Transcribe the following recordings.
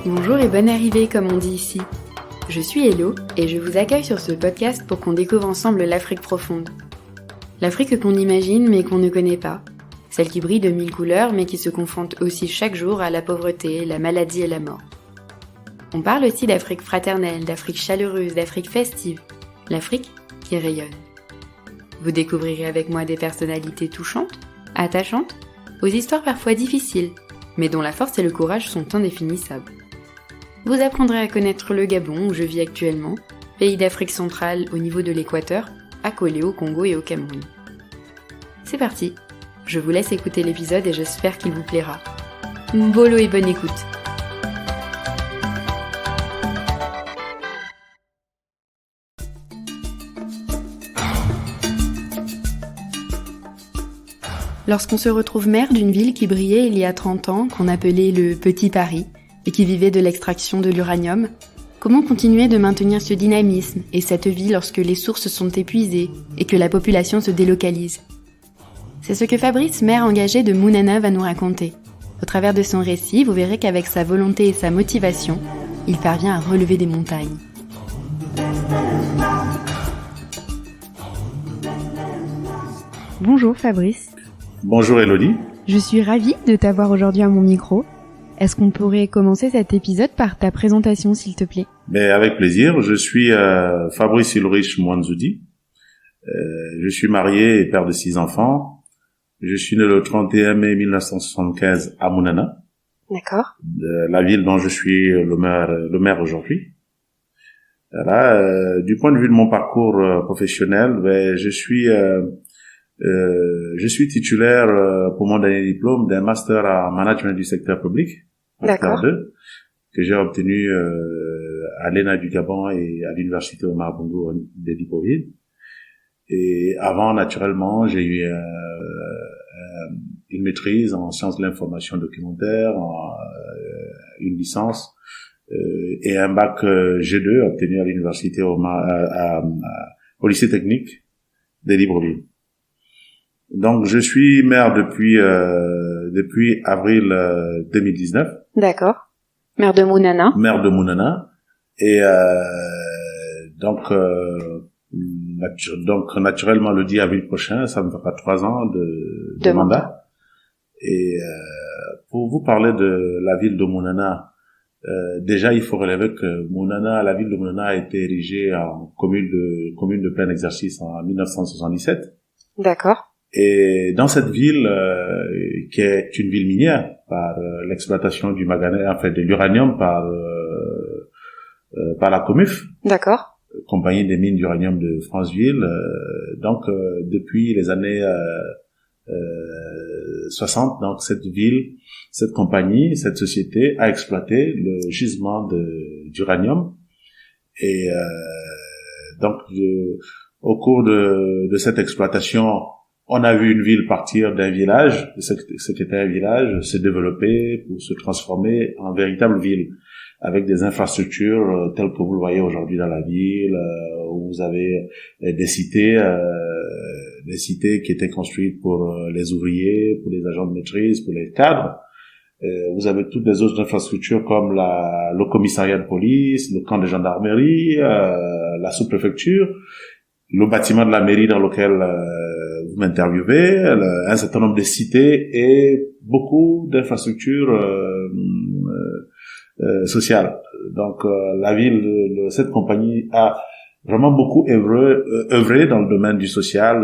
Bonjour et bonne arrivée comme on dit ici. Je suis Hello et je vous accueille sur ce podcast pour qu'on découvre ensemble l'Afrique profonde. L'Afrique qu'on imagine mais qu'on ne connaît pas. Celle qui brille de mille couleurs mais qui se confronte aussi chaque jour à la pauvreté, la maladie et la mort. On parle aussi d'Afrique fraternelle, d'Afrique chaleureuse, d'Afrique festive. L'Afrique qui rayonne. Vous découvrirez avec moi des personnalités touchantes, attachantes, aux histoires parfois difficiles, mais dont la force et le courage sont indéfinissables. Vous apprendrez à connaître le Gabon où je vis actuellement, pays d'Afrique centrale au niveau de l'équateur, accolé au Congo et au Cameroun. C'est parti, je vous laisse écouter l'épisode et j'espère qu'il vous plaira. Mbolo et bonne écoute. Lorsqu'on se retrouve maire d'une ville qui brillait il y a 30 ans, qu'on appelait le Petit Paris, et qui vivait de l'extraction de l'uranium, comment continuer de maintenir ce dynamisme et cette vie lorsque les sources sont épuisées et que la population se délocalise? C'est ce que Fabrice, maire engagé de Mounana, va nous raconter. Au travers de son récit, vous verrez qu'avec sa volonté et sa motivation, il parvient à relever des montagnes. Bonjour Fabrice. Bonjour Elodie. Je suis ravie de t'avoir aujourd'hui à mon micro. Est-ce qu'on pourrait commencer cet épisode par ta présentation, s'il te plaît? Mais avec plaisir. Je suis Fabrice Ulrich Mwanzoudi. Je suis marié et père de 6 enfants. Je suis né le 31 mai 1975 à Mounana. D'accord. La ville dont je suis le maire aujourd'hui. Voilà. Du point de vue de mon parcours professionnel, je suis titulaire pour mon dernier diplôme d'un master en management du secteur public, master 2, que j'ai obtenu à l'ENA du Gabon et à l'université Omar Bongo de Libreville. Et avant, naturellement, j'ai eu une maîtrise en sciences de l'information documentaire, une licence et un bac G2 obtenu à l'université au lycée technique de Libreville. Donc, je suis maire depuis avril 2019. D'accord. Maire de Mounana. Maire de Mounana. Et donc naturellement, le 10 avril prochain, ça me fera 3 ans de mandat. Et pour vous parler de la ville de Mounana, déjà, il faut relever que la ville de Mounana a été érigée en commune de plein exercice en 1977. D'accord. Et dans cette ville, qui est une ville minière, par l'exploitation du manganèse, en fait, de l'uranium par la COMUF. D'accord. Compagnie des mines d'uranium de Franceville. Donc, depuis les années 60, donc cette compagnie, cette société a exploité le gisement d'uranium. Et donc, au cours de cette exploitation, on a vu une ville partir d'un village, ce qui était un village, se développer pour se transformer en véritable ville, avec des infrastructures telles que vous le voyez aujourd'hui dans la ville, où vous avez des cités qui étaient construites pour les ouvriers, pour les agents de maîtrise, pour les cadres. Vous avez toutes les autres infrastructures comme le commissariat de police, le camp de gendarmerie, la sous-préfecture, le bâtiment de la mairie dans lequel vous m'interviewez, un certain nombre de cités et beaucoup d'infrastructures sociales. Donc la ville, cette compagnie a vraiment beaucoup œuvré dans le domaine du social,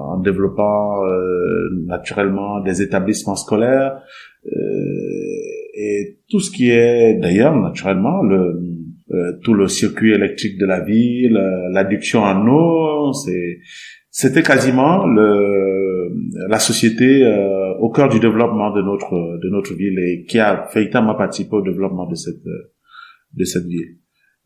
en développant naturellement des établissements scolaires et tout ce qui est d'ailleurs naturellement tout le circuit électrique de la ville, l'adduction en eau, c'était quasiment la société au cœur du développement de notre ville et qui a véritablement participé au développement de cette ville.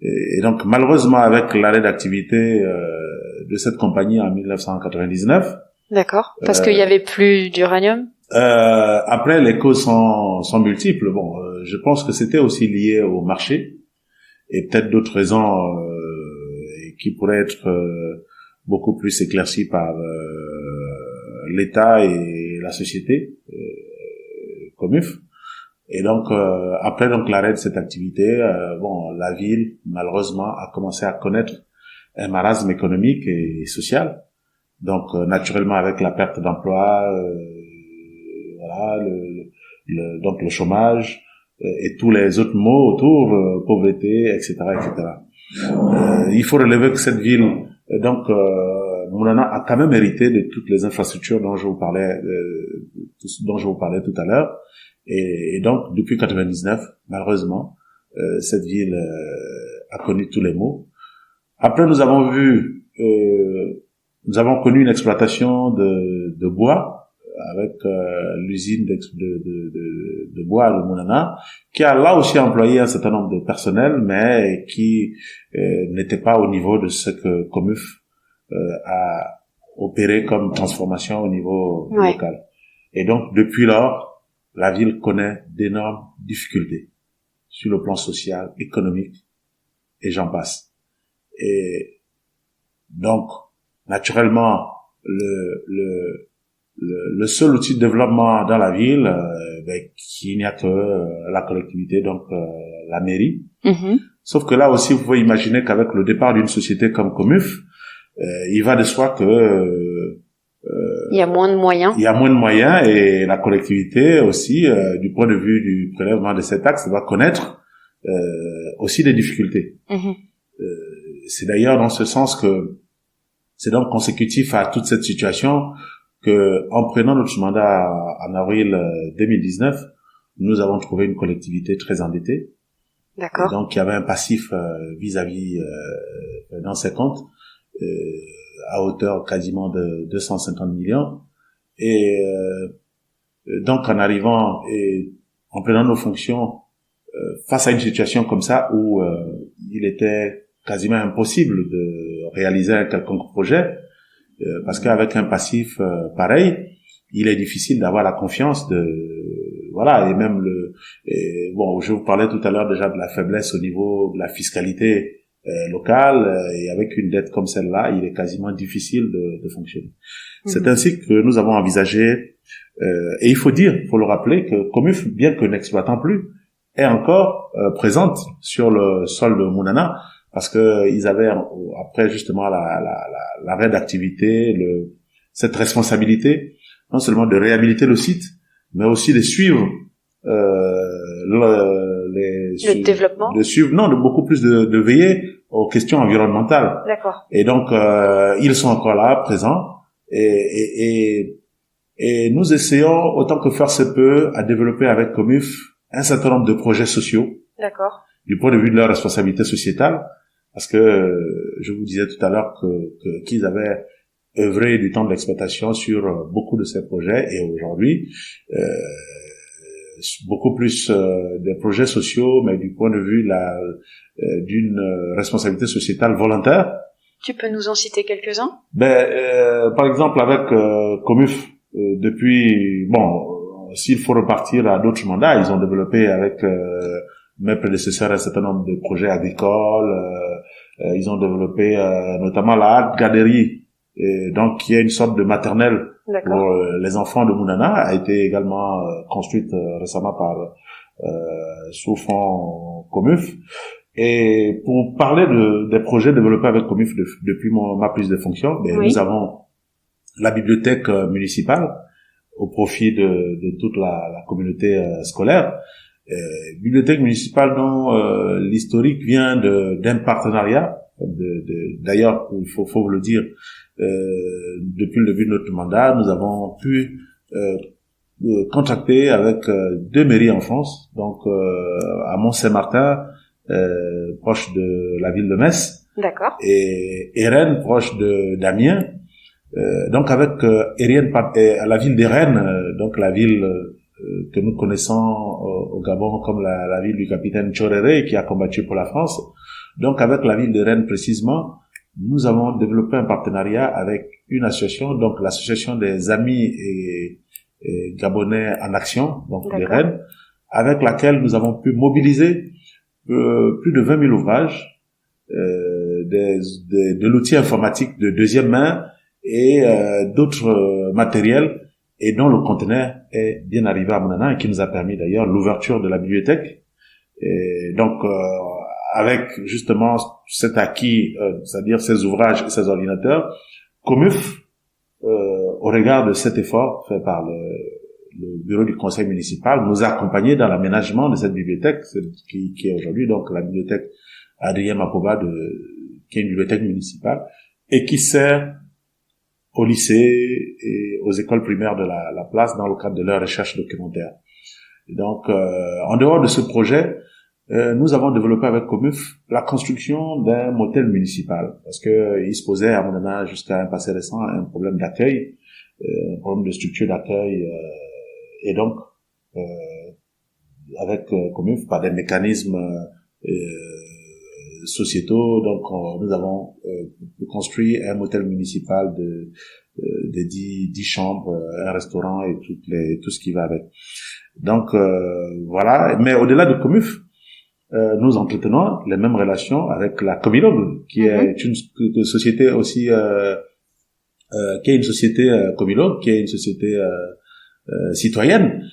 Et donc malheureusement avec l'arrêt d'activité de cette compagnie en 1999. D'accord. Parce qu'il y avait plus d'uranium. Après les causes sont multiples. Bon, je pense que c'était aussi lié au marché. Et peut-être d'autres raisons qui pourraient être beaucoup plus éclaircies par l'État et la société, COMUF. Et donc après donc l'arrêt de cette activité, la ville malheureusement a commencé à connaître un marasme économique et social. Donc naturellement avec la perte d'emploi, donc le chômage et tous les autres maux autour, pauvreté, etc., etc. Il faut relever que cette ville, Mounana a quand même hérité de toutes les infrastructures dont je vous parlais tout à l'heure. Et donc depuis 99, malheureusement, cette ville a connu tous les maux. Après, nous avons connu une exploitation de bois avec l'usine de bois de Mounana, qui a là aussi employé un certain nombre de personnels, mais qui n'était pas au niveau de ce que Comuf a opéré comme transformation au niveau local. Et donc, depuis lors, la ville connaît d'énormes difficultés sur le plan social, économique, et j'en passe. Et donc, naturellement, le seul outil de développement dans la ville, il n'y a que la collectivité, donc la mairie. Mm-hmm. Sauf que là aussi, vous pouvez imaginer qu'avec le départ d'une société comme Comuf, il va de soi que il y a moins de moyens. Il y a moins de moyens et la collectivité aussi, du point de vue du prélèvement de cet taxe, va connaître aussi des difficultés. Mm-hmm. C'est d'ailleurs dans ce sens que c'est donc consécutif à toute cette situation que, en prenant notre mandat en avril 2019, nous avons trouvé une collectivité très endettée. D'accord. Et donc, il y avait un passif vis-à-vis dans ses comptes à hauteur quasiment de 250 millions. Et donc, en arrivant et en prenant nos fonctions face à une situation comme ça où il était quasiment impossible de réaliser un quelconque projet, parce qu'avec un passif pareil, il est difficile d'avoir la confiance et même je vous parlais tout à l'heure déjà de la faiblesse au niveau de la fiscalité locale, et avec une dette comme celle-là, il est quasiment difficile de fonctionner. Mmh. C'est ainsi que nous avons envisagé, et il faut le rappeler que Comuf, bien que n'exploitant plus, est encore présente sur le sol de Mounana, parce que ils avaient, après justement l'arrêt d'activité, cette responsabilité, non seulement de réhabiliter le site, mais aussi de suivre le développement, de beaucoup plus de veiller aux questions environnementales. D'accord. Et donc ils sont encore là, présents, et nous essayons autant que faire se peut à développer avec Comuf un certain nombre de projets sociaux. D'accord. Du point de vue de leur responsabilité sociétale, parce que je vous disais tout à l'heure qu'ils avaient œuvré du temps de l'exploitation sur beaucoup de ces projets, et aujourd'hui beaucoup plus des projets sociaux, mais du point de vue d'une responsabilité sociétale volontaire. Tu peux nous en citer quelques-uns? Par exemple avec Comuf, depuis s'il faut repartir à d'autres mandats, ils ont développé avec mes prédécesseurs un certain nombre de projets agricoles. Ils ont développé notamment la garderie, donc qui est une sorte de maternelle pour les enfants de Mounana, a été également construite récemment sous fonds Comuf. Et pour parler des projets développés avec Comuf depuis ma prise de fonction, nous avons la bibliothèque municipale au profit de toute la communauté scolaire. Bibliothèque municipale dont l'historique vient d'un partenariat. D'ailleurs, il faut vous le dire, depuis le début de notre mandat, nous avons pu contracter avec deux mairies en France, donc à Mont-Saint-Martin, proche de la ville de Metz, d'accord, et Rennes, proche d'Amiens. Donc avec à la ville des Rennes, donc la ville que nous connaissons au Gabon comme la ville du capitaine Tchoréré qui a combattu pour la France. Donc avec la ville de Rennes précisément, nous avons développé un partenariat avec une association, donc l'association des amis et gabonais en action, donc de Rennes, avec laquelle nous avons pu mobiliser plus de 20 000 ouvrages, de l'outil informatique de deuxième main et d'autres matériels et dont le conteneur est bien arrivé à Mounana et qui nous a permis d'ailleurs l'ouverture de la bibliothèque. Et donc, avec justement cet acquis, c'est-à-dire ces ouvrages et ces ordinateurs, Comuf, au regard de cet effort fait par le bureau du conseil municipal, nous a accompagnés dans l'aménagement de cette bibliothèque, qui est aujourd'hui donc la bibliothèque Adrien Mapoba, qui est une bibliothèque municipale, et qui sert au lycée et aux écoles primaires de la place dans le cadre de leur recherche documentaire. Et donc, en dehors de ce projet, nous avons développé avec Comuf la construction d'un motel municipal, parce que il se posait à Mounana jusqu'à un passé récent un problème d'accueil, un problème de structure d'accueil, et donc avec Comuf, par des mécanismes sociétaux, donc nous avons construit un motel municipal de 10 chambres, un restaurant et tout ce qui va avec. Donc voilà, mais au-delà de Comuf, nous entretenons les mêmes relations avec la Comilog, qui est une société aussi, qui est une société Comilog, qui est une société citoyenne,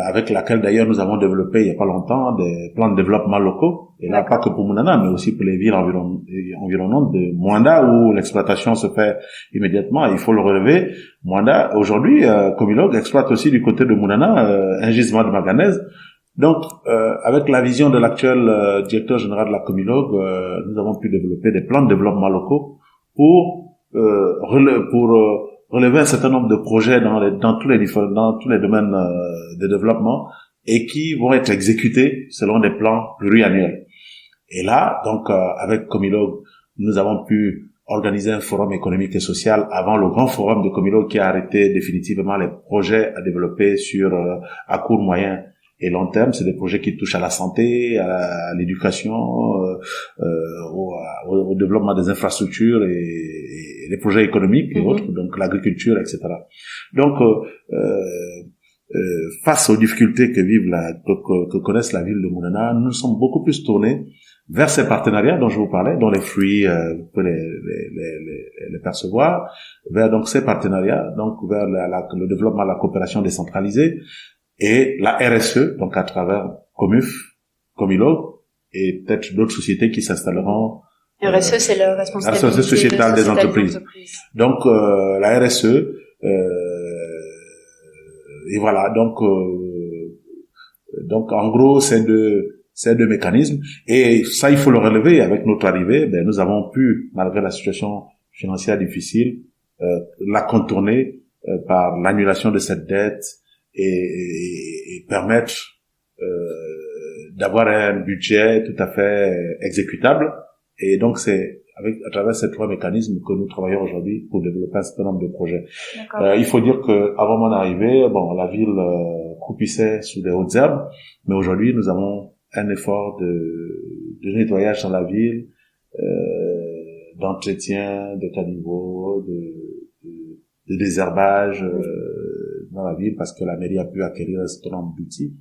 avec laquelle d'ailleurs nous avons développé il y a pas longtemps des plans de développement locaux, et là pas que pour Mounana, mais aussi pour les villes environnantes de Moanda, où l'exploitation se fait immédiatement, et il faut le relever. Moanda, aujourd'hui, Comilog exploite aussi du côté de Mounana un gisement de manganèse. Donc, avec la vision de l'actuel directeur général de la Comilog, nous avons pu développer des plans de développement locaux pour relever un certain nombre de projets dans tous les domaines de développement, et qui vont être exécutés selon des plans pluriannuels. Et là, donc, avec Comilog, nous avons pu organiser un forum économique et social avant le grand forum de Comilog, qui a arrêté définitivement les projets à développer à court, moyen et long terme. C'est des projets qui touchent à la santé, à l'éducation, au développement des infrastructures et les projets économiques et autres, donc l'agriculture, etc. Donc, face aux difficultés que connaissent la ville de Mounana, nous sommes beaucoup plus tournés vers ces partenariats dont je vous parlais, dont les fruits, vous pouvez les percevoir, vers donc ces partenariats, donc vers le développement de la coopération décentralisée, et la RSE, donc à travers Comuf, Comilog, et peut-être d'autres sociétés qui s'installeront. RSE, c'est la responsabilité sociétale des entreprises. Donc la RSE, et voilà. Donc en gros, c'est deux mécanismes, et ça il faut le relever. Avec notre arrivée, nous avons pu, malgré la situation financière difficile, la contourner par l'annulation de cette dette, et permettre d'avoir un budget tout à fait exécutable. Et donc c'est à travers ces trois mécanismes que nous travaillons aujourd'hui pour développer un certain nombre de projets. Il faut dire que avant mon arrivée, la ville croupissait sous des hautes herbes, mais aujourd'hui nous avons un effort de nettoyage dans la ville, d'entretien de caniveaux, de désherbage dans la ville, parce que la mairie a pu acquérir un certain nombre d'outils.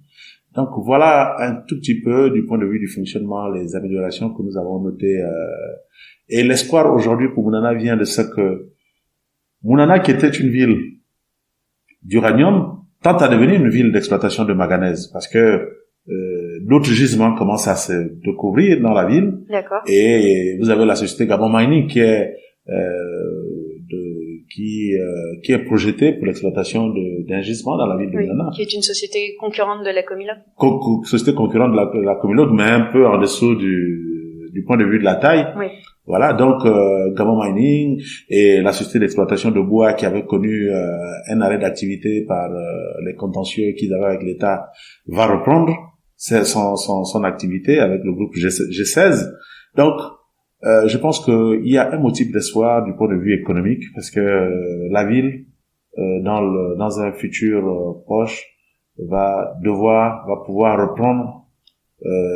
Donc voilà un tout petit peu du point de vue du fonctionnement, les améliorations que nous avons notées. Et l'espoir aujourd'hui pour Mounana vient de ce que Mounana, qui était une ville d'uranium, tente à devenir une ville d'exploitation de manganèse, parce que d'autres gisements commencent à se découvrir dans la ville. D'accord. Et vous avez la société Gabon Mining qui est qui est projetée pour l'exploitation d'un gisement dans la ville de Mounana. Qui est une société concurrente de la Comilog. Société concurrente de la Comilog, mais un peu en dessous du point de vue de la taille. Oui. Voilà, donc Gabon Mining et la société d'exploitation de bois, qui avait connu un arrêt d'activité par les contentieux qu'ils avaient avec l'État, va reprendre son activité avec le groupe G16. Donc je pense qu'il y a un motif d'espoir du point de vue économique, parce que la ville, dans un futur proche, va pouvoir reprendre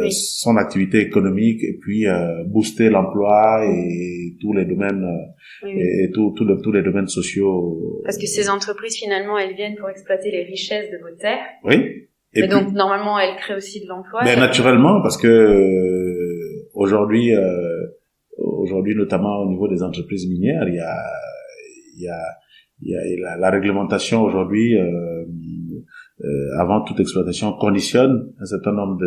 son activité économique, et puis booster l'emploi et tous les domaines et tous les domaines sociaux. Parce que ces entreprises, finalement, elles viennent pour exploiter les richesses de vos terres. Oui. Et donc normalement, elles créent aussi de l'emploi. Mais naturellement, parce que aujourd'hui, notamment au niveau des entreprises minières, il il y a la réglementation aujourd'hui, avant toute exploitation, conditionne un certain nombre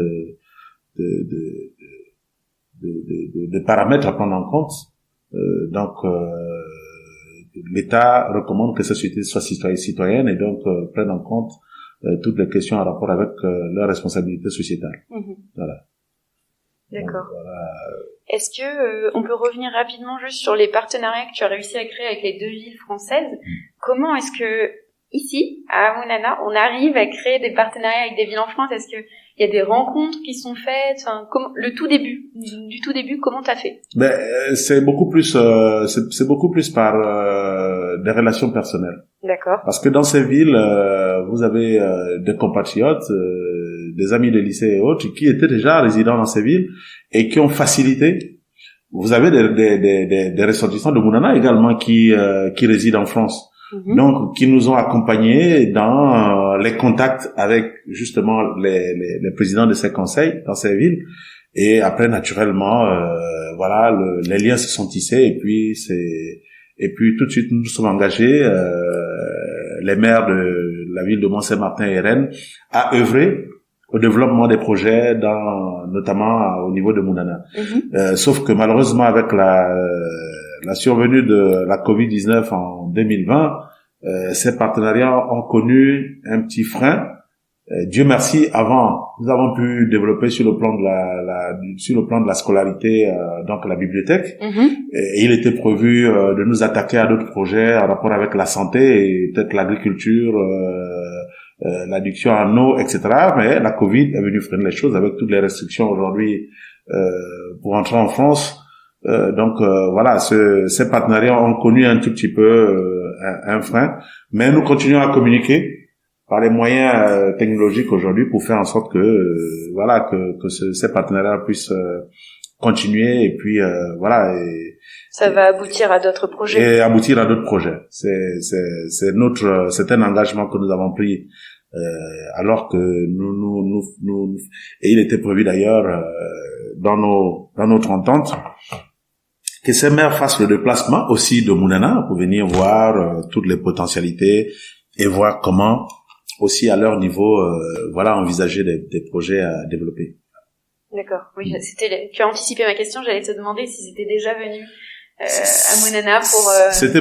de paramètres à prendre en compte. Donc, l'État recommande que cette société soit citoyenne et donc prenne en compte toutes les questions en rapport avec leur responsabilité sociétale. Voilà. D'accord. Donc, voilà. Est-ce que on peut revenir rapidement juste sur les partenariats que tu as réussi à créer avec les 2 villes françaises? Comment est-ce que ici, à Monana, on arrive à créer des partenariats avec des villes en France? Est-ce que il y a des rencontres qui sont faites? Enfin, le tout début, du tout début, comment t'as fait? C'est beaucoup plus par des relations personnelles. D'accord. Parce que dans ces villes, vous avez des compatriotes, des amis de lycée et autres qui étaient déjà résidents dans ces villes et qui ont facilité. Vous avez des ressortissants de Monana également qui résident en France. Donc, qui nous ont accompagnés dans les contacts avec justement les présidents de ces conseils dans ces villes. Et après, naturellement, voilà, les liens se sont tissés et puis tout de suite nous nous sommes engagés, les maires de la ville de Mont-Saint-Martin et Rennes, à œuvrer au développement des projets notamment au niveau de Monana. Sauf que malheureusement avec la survenue de la Covid-19 en 2020, ces partenariats ont connu un petit frein. Dieu merci, avant, nous avons pu développer sur le plan de la scolarité, donc la bibliothèque. Et il était prévu de nous attaquer à d'autres projets en rapport avec la santé et peut-être l'agriculture, l'adduction en eau, etc. Mais la Covid est venue freiner les choses avec toutes les restrictions aujourd'hui pour entrer en France. Donc voilà, ces partenariats ont connu un tout petit peu un frein, mais nous continuons à communiquer par les moyens technologiques aujourd'hui pour faire en sorte que ces partenariats puissent continuer et puis voilà. Et ça va aboutir à d'autres projets. Et aboutir à d'autres projets. C'est un engagement que nous avons pris alors que nous et il était prévu d'ailleurs dans notre entente que ces maires fassent le déplacement aussi de Monana pour venir voir toutes les potentialités et voir comment aussi à leur niveau voilà envisager des projets à développer. D'accord. Oui, tu as anticipé ma question, j'allais te demander si c'était déjà venu à Monana pour C'était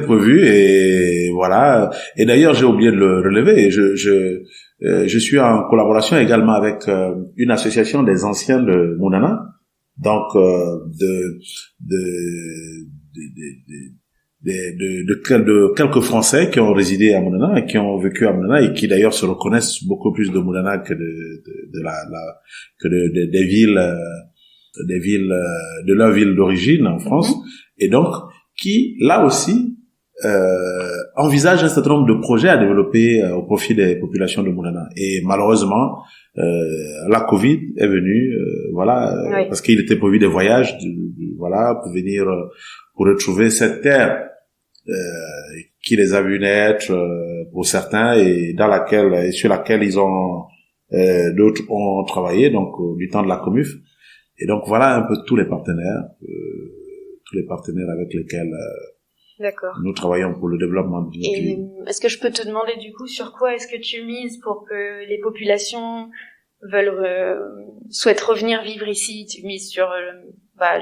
prévu et voilà. Et d'ailleurs, j'ai oublié de le relever. Je suis en collaboration également avec une association des anciens de Monana, donc de quelques Français qui ont résidé à Monana et qui ont vécu à Monana et qui d'ailleurs se reconnaissent beaucoup plus de Monana que des villes de leur ville d'origine en France. Et donc qui là aussi envisagent un certain nombre de projets à développer au profit des populations de Monana. Et malheureusement la Covid est venue oui. Parce qu'il était prévu des voyages voilà pour venir pour retrouver cette terre qui les a vus naître pour certains et sur laquelle d'autres ont travaillé donc du temps de la Comuf. Et donc voilà un peu tous les partenaires avec lesquels nous travaillons pour le développement de notre ville. Est-ce que je peux te demander du coup sur quoi est-ce que tu mises pour que les populations souhaitent revenir vivre ici? Tu mises sur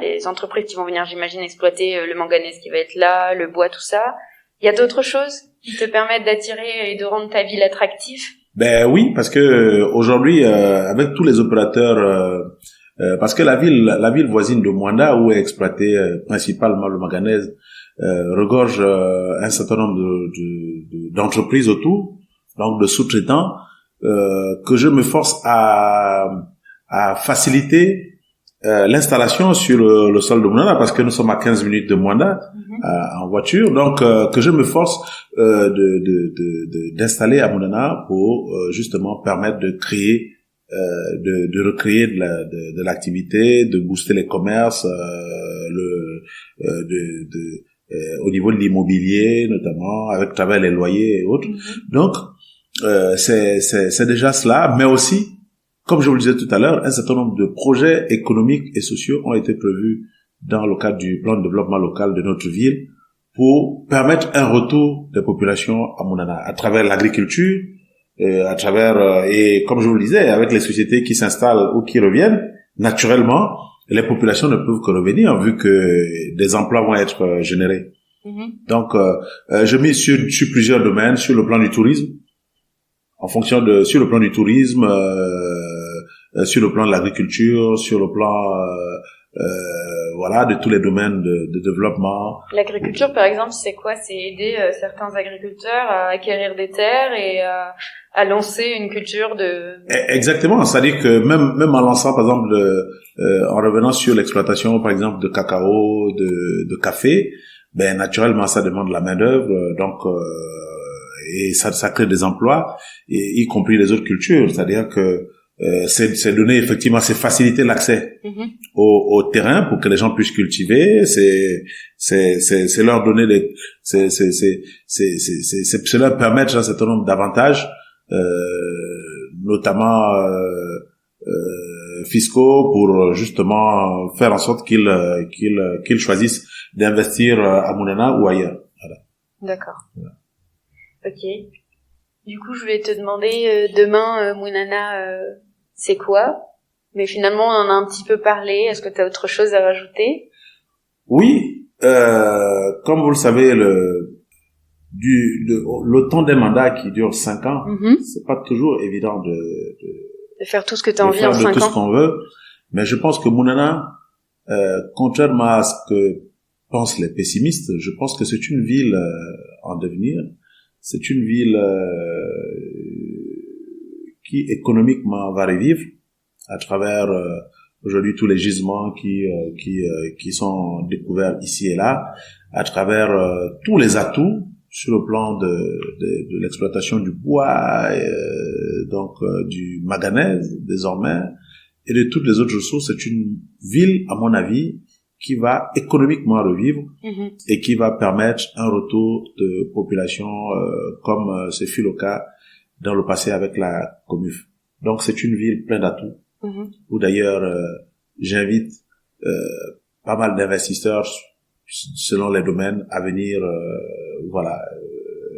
les entreprises qui vont venir, j'imagine, exploiter le manganèse qui va être là, le bois, tout ça. Il y a d'autres choses qui te permettent d'attirer et de rendre ta ville attractive? Ben oui, parce que aujourd'hui, avec tous les opérateurs, parce que la ville voisine de Moanda, où est exploité principalement le manganèse, regorge un certain nombre d'entreprises autour, donc de sous-traitants, que je me force à faciliter l'installation sur le sol de Monana, parce que nous sommes à 15 minutes de Moanda en voiture, donc que je me force d'installer à Monana pour justement permettre de créer de recréer de l'activité, de booster les commerces, au niveau de l'immobilier notamment, avec travers les loyers et autres. Donc c'est déjà cela, mais aussi, comme je vous le disais tout à l'heure, un certain nombre de projets économiques et sociaux ont été prévus dans le cadre du plan de développement local de notre ville pour permettre un retour des populations à Mounana à travers l'agriculture, à travers et comme je vous le disais, avec les sociétés qui s'installent ou qui reviennent, naturellement, les populations ne peuvent que revenir vu que des emplois vont être générés. Donc, je mets sur plusieurs domaines, sur le plan du tourisme, sur le plan du tourisme, sur le plan de l'agriculture, sur le plan voilà, de tous les domaines de développement. L'agriculture, par exemple, c'est quoi? C'est aider certains agriculteurs à acquérir des terres et à lancer une culture de... Exactement, c'est-à-dire que même en lançant, par exemple, en revenant sur l'exploitation, par exemple, de cacao, de café, ben naturellement, ça demande de la main-d'œuvre, donc et ça crée des emplois, y compris les autres cultures, c'est-à-dire que c'est donner effectivement, c'est faciliter l'accès au terrain pour que les gens puissent cultiver, c'est leur donner c'est leur permettre un certain nombre d'avantages, notamment fiscaux, pour justement faire en sorte qu'ils choisissent d'investir à Mounana ou ailleurs. Voilà. D'accord. Voilà. Ok. Du coup, je vais te demander demain, Mounana, c'est quoi? Mais finalement, on en a un petit peu parlé. Est-ce que tu as autre chose à rajouter? Oui, comme vous le savez, le temps des mandats qui dure 5 ans, c'est pas toujours évident de faire tout ce que tu as envie en 5 ans. De faire tout ce qu'on veut. Mais je pense que Mounana, contrairement à ce que pensent les pessimistes, je pense que c'est une ville en devenir. C'est une ville qui économiquement va revivre à travers aujourd'hui tous les gisements qui sont découverts ici et là, à travers tous les atouts sur le plan de l'exploitation du bois, donc du manganèse désormais, et de toutes les autres ressources. C'est une ville, à mon avis, qui va économiquement revivre et qui va permettre un retour de population comme ce fut le cas dans le passé avec la Comuf. Donc c'est une ville pleine d'atouts où d'ailleurs j'invite pas mal d'investisseurs selon les domaines à venir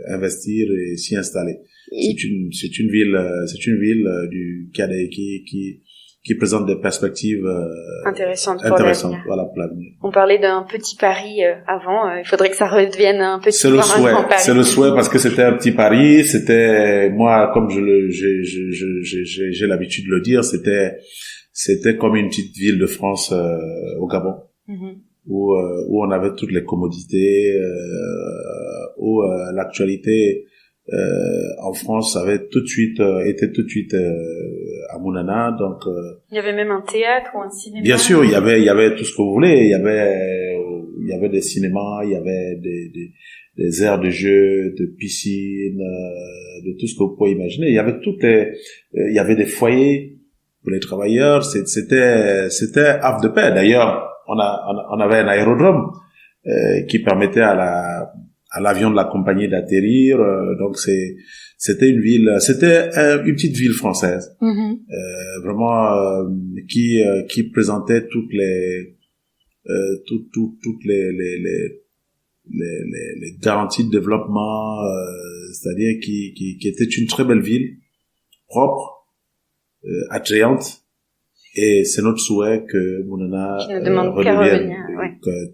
investir et s'y installer. C'est une ville qui présente des perspectives intéressantes pour l'avenir. On parlait d'un petit Paris avant, il faudrait que ça redevienne un petit Paris. C'est le souhait parce que c'était un petit Paris, c'était moi comme j'ai l'habitude de le dire, c'était comme une petite ville de France au Gabon. Où on avait toutes les commodités, où l'actualité en France avait tout de suite à Mounana, donc il y avait même un théâtre ou un cinéma. Bien sûr, il y avait tout ce que vous voulez, il y avait des cinémas, il y avait des aires de jeu, de piscines, de tout ce que vous pouvez imaginer. Il y avait des foyers pour les travailleurs, c'était havre de paix. D'ailleurs, on avait un aérodrome qui permettait à l'avion de la compagnie d'atterrir, donc c'était une petite ville française, vraiment qui présentait toutes les garanties de développement, c'est-à-dire qui était une très belle ville, propre, attrayante. Et c'est notre souhait que Mounana redevienne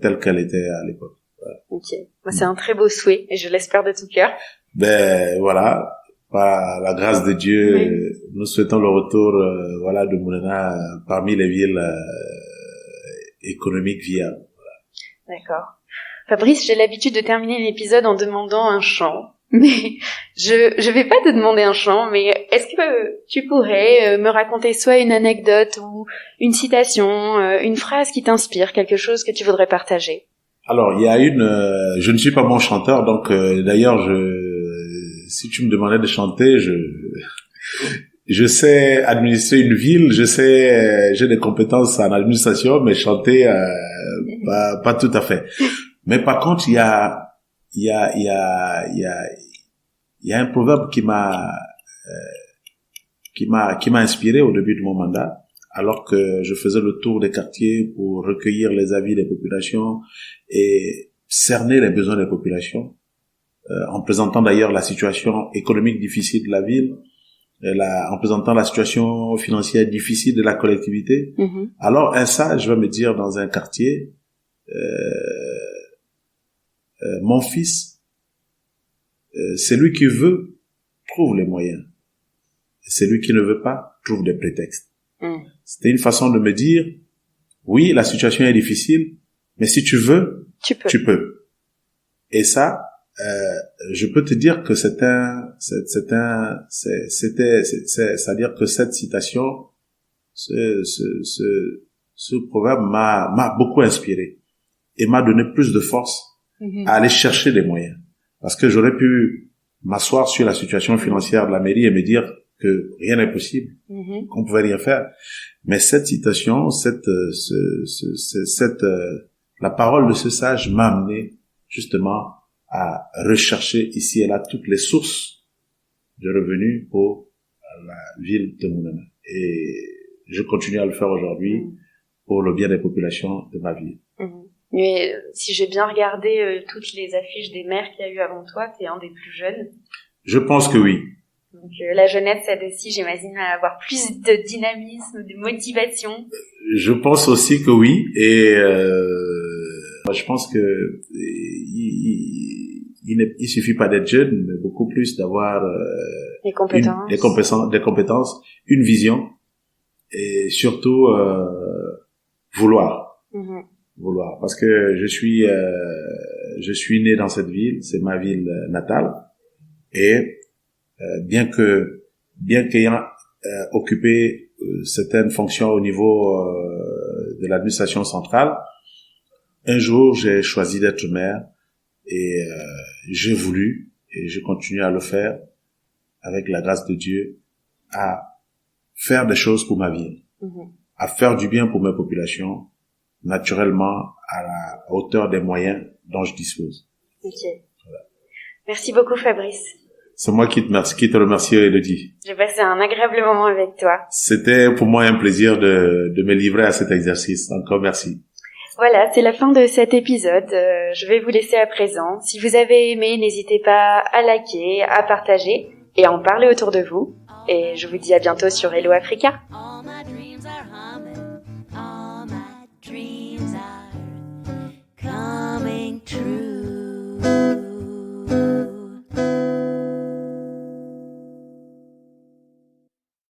telle qu'elle était à l'époque. Voilà. Ok, c'est un très beau souhait et je l'espère de tout cœur. Ben voilà, par la grâce de Dieu, nous souhaitons le retour de Mounana parmi les villes économiques viables. Voilà. D'accord. Fabrice, j'ai l'habitude de terminer l'épisode en demandant un chant. Mais je vais pas te demander un chant, mais est-ce que tu pourrais me raconter soit une anecdote ou une citation, une phrase qui t'inspire, quelque chose que tu voudrais partager? Alors, il y a je ne suis pas bon chanteur, donc d'ailleurs, si tu me demandais de chanter, je sais administrer une ville, j'ai des compétences en administration, mais chanter, pas tout à fait. Mais par contre, il y a un proverbe qui m'a inspiré au début de mon mandat, alors que je faisais le tour des quartiers pour recueillir les avis des populations et cerner les besoins des populations, en présentant d'ailleurs la situation économique difficile de la ville, en présentant la situation financière difficile de la collectivité. Alors un sage va me dire dans un quartier, mon fils, celui qui veut trouve les moyens, et celui qui ne veut pas trouve des prétextes. C'était une façon de me dire, oui, la situation est difficile, mais si tu veux, tu peux. Et ça, je peux te dire que c'est-à-dire que cette citation, ce proverbe m'a beaucoup inspiré et m'a donné plus de force à aller chercher des moyens. Parce que j'aurais pu m'asseoir sur la situation financière de la mairie et me dire que rien n'est possible, qu'on pouvait rien faire. Mais cette citation, la parole de ce sage m'a amené justement à rechercher ici et là toutes les sources de revenus pour la ville de Mounama. Et je continue à le faire aujourd'hui pour le bien des populations de ma ville. Mais si j'ai bien regardé toutes les affiches des maires qu'il y a eu avant toi, t'es un des plus jeunes. Je pense que oui. Donc la jeunesse aide aussi, j'imagine, à avoir plus de dynamisme, de motivation. Je pense aussi que oui. Et je pense que il suffit pas d'être jeune, mais beaucoup plus d'avoir des compétences, une vision et surtout vouloir. Vouloir, parce que je suis né dans cette ville, c'est ma ville natale, et bien qu'ayant occupé certaines fonctions au niveau de l'administration centrale, un jour j'ai choisi d'être maire et j'ai voulu et je continue à le faire avec la grâce de Dieu, à faire des choses pour ma ville, à faire du bien pour mes populations, naturellement à la hauteur des moyens dont je dispose. Ok. Voilà. Merci beaucoup Fabrice. C'est moi qui te remercie, Elodie. J'ai passé un agréable moment avec toi. C'était pour moi un plaisir de me livrer à cet exercice. Encore merci. Voilà, c'est la fin de cet épisode. Je vais vous laisser à présent. Si vous avez aimé, n'hésitez pas à liker, à partager et à en parler autour de vous. Et je vous dis à bientôt sur Hello Africa. Dream